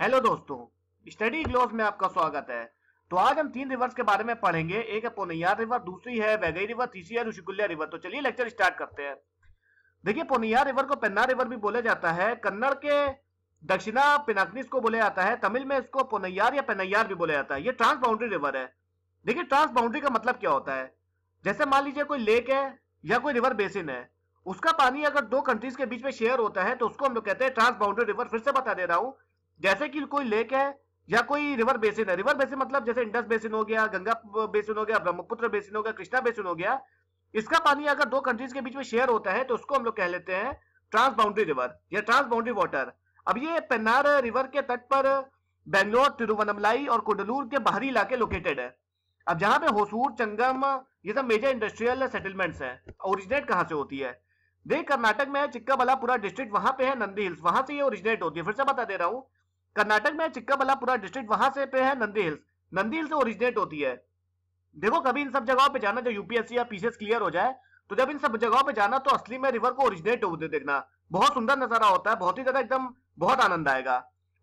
Hello दोस्तों, study gloss में आपका स्वागत है। तो आज हम तीन रिवर्स के बारे में पढ़ेंगे। एक है पोन्नैयार रिवर, दूसरी है वैगई रिवर, तीसरी है ऋषिकुल्या रिवर। तो चलिए लेक्चर स्टार्ट करते हैं। देखिए, पोन्नैयार रिवर को पेन्नार रिवर भी बोला जाता है। कन्नड़ के दक्षिणा पिनाकिनी को बोला जाता है। तमिल में इसको पोन्नैयार या पेन्नैयार भी बोला जाता है। ये ट्रांस बाउंड्री रिवर है। देखिए, ट्रांस बाउंड्री का मतलब क्या होता है। जैसे मान लीजिए कोई लेक है या कोई रिवर बेसिन है, उसका पानी अगर दो कंट्रीज के बीच में शेयर होता है तो उसको हम लोग कहते हैं ट्रांस बाउंड्री रिवर। फिर से बता दे रहा हूं, जैसे कि कोई लेक है या कोई रिवर बेसिन है। रिवर बेसिन मतलब जैसे इंडस बेसिन हो गया, गंगा बेसिन हो गया, ब्रह्मपुत्र बेसिन हो गया, कृष्णा बेसिन हो गया। इसका पानी अगर दो कंट्रीज के बीच में शेयर होता है तो उसको हम लोग कह लेते हैं ट्रांस बाउंड्री रिवर या ट्रांस बाउंड्री वाटर। अब ये पेन्नार रिवर के तट पर बेंगलोर, तिरुवन्नमलाई और कुंडलूर के बाहरी इलाके लोकेटेड है। अब जहां पे होसूर, चंगम, ये सब मेजर इंडस्ट्रियल सेटलमेंट्स हैं। ओरिजिनेट कहां से होती है? देख, कर्नाटक में चिक्काबल्लापुरा डिस्ट्रिक्ट, वहां पे है नंदी हिल्स, वहां से ये ओरिजिनेट होती है। फिर से बता दे रहा हूं, कर्नाटक में चिक्काबल्लापुरा डिस्ट्रिक्ट, वहां से पे है नंदी हिल्स। नंदी हिल्स से ओरिजिनेट होती है। देखो, कभी इन सब जगहों पे जाना, जब यूपीएससी या पीसीएस क्लियर हो जाए तो जब इन सब जगहों पे जाना तो असली में रिवर को ओरिजिनेट होते देखना। बहुत सुंदर नजारा होता है, बहुत ही ज्यादा, एकदम बहुत आनंद आएगा।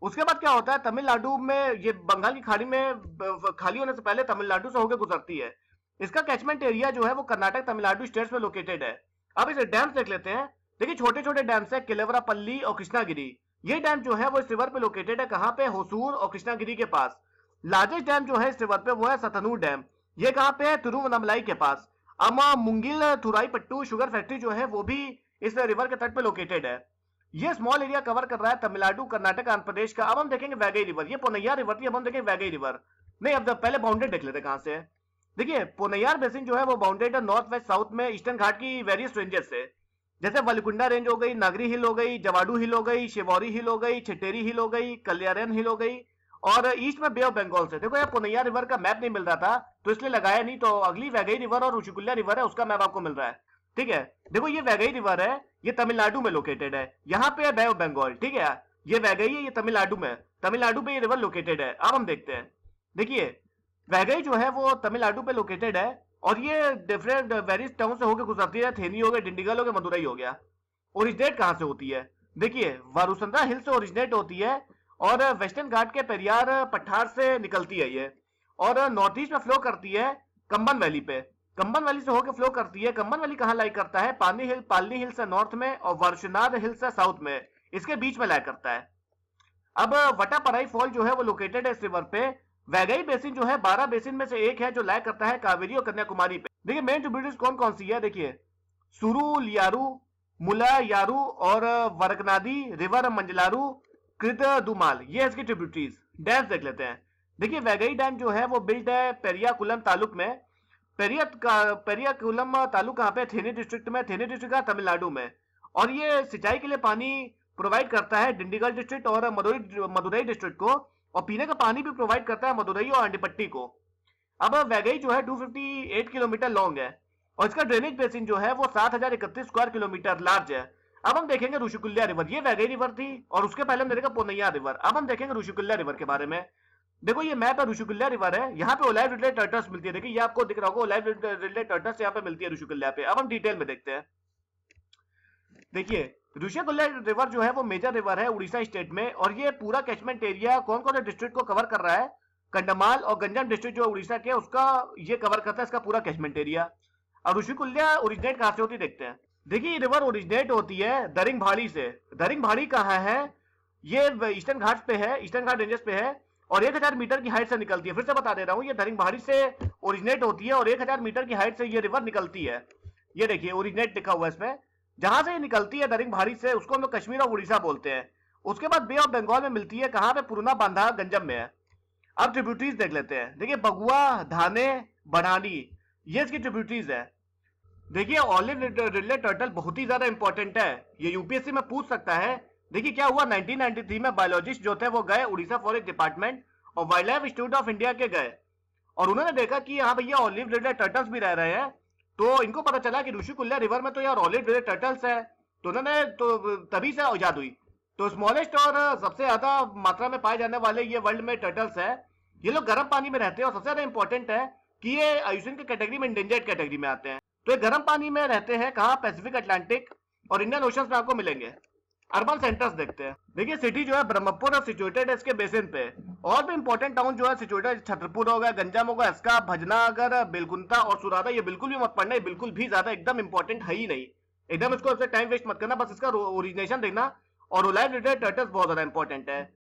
उसके बाद क्या होता है, तमिलनाडु में ये बंगाल की खाड़ी में खाली होने से पहले तमिलनाडु से होकर गुजरती है। इसका कैचमेंट एरिया जो है वो कर्नाटक तमिलनाडु स्टेट्स में लोकेटेड है। अब इस डैम्स देख लेते हैं। देखिए, छोटे छोटे डैम्स है, किलेवरापल्ली और कृष्णागिरी। ये डैम जो है वो इस रिवर पे लोकेटेड है। कहां पे? होसूर और कृष्णागिरी के पास। लार्जेस्ट डैम जो है इस रिवर पे वो है सतनूर डैम। ये कहां पे है? तिरुवन्नमलाई के पास। अमा मुंगिल थुराईपट्टू शुगर फैक्ट्री जो है वो भी इस रिवर के तट पे लोकेटेड है। ये स्मॉल एरिया कवर कर रहा है तमिलनाडु, कर्नाटक, आंध्र प्रदेश का। अब हम देखेंगे वैगई रिवर। ये पोन्नैयार रिवर थी, अब हम देखेंगे वैगई रिवर। नहीं, अब पहले बाउंडेड देख लेते हैं कहां से है। देखिए, पोन्नैयार बेसिन जो है वो बाउंडेड है नॉर्थ वेस्ट साउथ में ईस्टर्न घाट की वेरियस रेंजेस से। जैसे वलिकुंडा रेंज हो गई, नागरी हिल हो गई, जवाडू हिल हो गई, शिवौरी हिल हो गई, छिटेरी हिल हो गई, कल्याण हिल हो गई, और ईस्ट में बे ऑफ बंगाल से। देखो, यार पोन्नैयार रिवर का मैप नहीं मिल रहा था तो इसलिए लगाया नहीं। तो अगली वैगई रिवर और ऋषिकुल्या रिवर है, उसका मैप आपको मिल रहा है। ठीक है, देखो ये वैगई रिवर है, ये तमिलनाडु में लोकेटेड है। यहाँ पे है बे ऑफ बंगाल। ठीक है, ये वैगई है, ये तमिलनाडु में, तमिलनाडु पे ये रिवर लोकेटेड है। अब हम देखते हैं। देखिए, वैगई जो है वो तमिलनाडु पे लोकेटेड है और ये डिफरेंट वेरियस टाउन से होकर गुजरती है। थेनी हो गया, डिंडिगल हो गया, मदुरई हो गया। ओरिजिनेट कहां से होती है? देखिए, वारुसंदा हिल से ओरिजिनेट होती है और वेस्टर्न घाट के पेरियार पठार से निकलती है ये, और नॉर्थ ईस्ट में फ्लो करती है कंबन वैली पे। कंबन वैली से होकर फ्लो करती है। कंबन वैली कहां लाई करता है? पालनी हिल से नॉर्थ में और वार्षनाद हिल से साउथ में, इसके बीच में लाई करता है। अब वटापराई फॉल जो है वो लोकेटेड है इस रिवर पे। वैगई बेसिन जो है 12 बेसिन में से एक है जो लाया करता है कावेरी और कन्याकुमारी पे। देखिए, मेन ट्रिब्यूटरीज कौन कौन सी है। देखिए, सुरु लियारू, मुला यारू और वरकनादी रिवर, मंजलारू, कृत दुमाल, ये इसकी ट्रिब्यूटरीज। डैम्स देख लेते हैं। देखिए, वैगई डैम जो है वो बिल्ड है पेरियाकुलम तालुक में। पेरियाकुलम तालुक कहां पे? थेनी डिस्ट्रिक्ट में। थेनी डिस्ट्रिक्ट का तमिलनाडु में। और ये सिंचाई के लिए पानी प्रोवाइड करता है डिंडिगल डिस्ट्रिक्ट और मदुरई डिस्ट्रिक्ट को, और पीने का पानी भी प्रोवाइड करता है मदुरई और अंडिपट्टी को। अब वैगई जो है 258 किलोमीटर लॉन्ग है और इसका ड्रेनेज बेसिन जो है वो 7031 स्क्वायर किलोमीटर लार्ज है। अब हम देखेंगे ऋषिकुल्या रिवर। ये वैगई रिवर थी और उसके पहले हम देखेंगे पोन्नैयार रिवर। अब हम देखेंगे ऋषिकुल्या रिवर के बारे में। देखो, ये मैप है, ऋषिकुल्या रिवर है। यहाँ पे ओलाइव रिडले टर्टल्स मिलती है। देखिए, ये आपको दिख रहा होगा, ओलाइव रिडले टर्टल्स यहाँ पे मिलती है ऋषिकुल्या पे। अब हम डिटेल में देखते हैं। देखिए, ऋषिकुल्या रिवर जो है वो मेजर रिवर है उड़ीसा स्टेट में, और ये पूरा कैचमेंट एरिया कौन कौन से डिस्ट्रिक्ट को कवर कर रहा है? कंडमाल और गंजम डिस्ट्रिक्ट जो उड़ीसा के, उसका ये कवर करता है, इसका पूरा कैचमेंट एरिया। अब ऋषिकुल्या ओरिजिनेट कहां से होती देखते हैं। देखिए, ये रिवर ओरिजिनेट होती है दरिंगभाड़ी से। दरिंगभाड़ी कहां है? ये ईस्टर्न घाट पे है, ईस्टर्न घाट रेंजेस पे है, और 1000 मीटर की हाइट से निकलती है। फिर से बता दे रहा हूं, ये दरिंगभाड़ी से ओरिजिनेट होती है और 1000 मीटर की हाइट से ये रिवर निकलती है। ये देखिए, ओरिजिनेट लिखा हुआ है इसमें। जहां से ये निकलती है दरिंगभाड़ी से, उसको हम लोग कश्मीर और उड़ीसा बोलते हैं। उसके बाद बे ऑफ बंगाल में मिलती है। कहां पे? पुरुना बांधा गंजम में है। अब ट्रिब्यूटरीज देख लेते हैं। देखिए, बगुआ, धाने, बढ़ानी, ये इसकी ट्रिब्यूटरीज है। देखिए, ऑलिव रिडले टर्टल बहुत ही ज्यादा इंपॉर्टेंट है, ये यूपीएससी में पूछ सकता है। देखिए, क्या हुआ, 1993 में बायोलॉजिस्ट जो थे वो गए उड़ीसा फॉरेस्ट डिपार्टमेंट और wild life institute of India के गए, और उन्होंने देखा कि यहाँ भैया ऑलिव रिडले टर्टल्स भी रह रहे हैं। तो इनको पता चला कि ऋषिकुल्या रिवर में तो यार ऑलिव रिडले टर्टल्स है। तो उन्होंने तो तभी से इजाद हुई। तो स्मॉलेस्ट और सबसे ज्यादा मात्रा में पाए जाने वाले ये वर्ल्ड में टर्टल्स है। ये लोग गर्म पानी में रहते हैं और सबसे ज्यादा इंपॉर्टेंट है कि ये आयुषन के कैटेगरी में इंडेंजर्ड कैटेगरी में आते हैं। तो ये गर्म पानी में रहते हैं। कहाँ? पैसिफिक, अटलांटिक और इंडियन ओशन में आपको मिलेंगे। अर्बन सेंटर्स देखते हैं। देखिए सिटी जो है ब्रह्मपुर और सिचुएटेड है इसके बेसिन पे। और भी इंपॉर्टेंट टाउन जो है सिचुएटेड छतरपुर होगा, गंजाम होगा, इसका भजनागर, बेलकुंता और सुरादा। ये बिल्कुल भी मत पढ़ना, ये बिल्कुल भी ज्यादा एकदम इंपॉर्टेंट है ही नहीं। एकदम इसको टाइम वेस्ट मत करना, बस इसका ओरिजिनेशन देखना। और ओलाइव रिलेटेड टर्टल्स बहुत ज्यादा इंपॉर्टेंट है।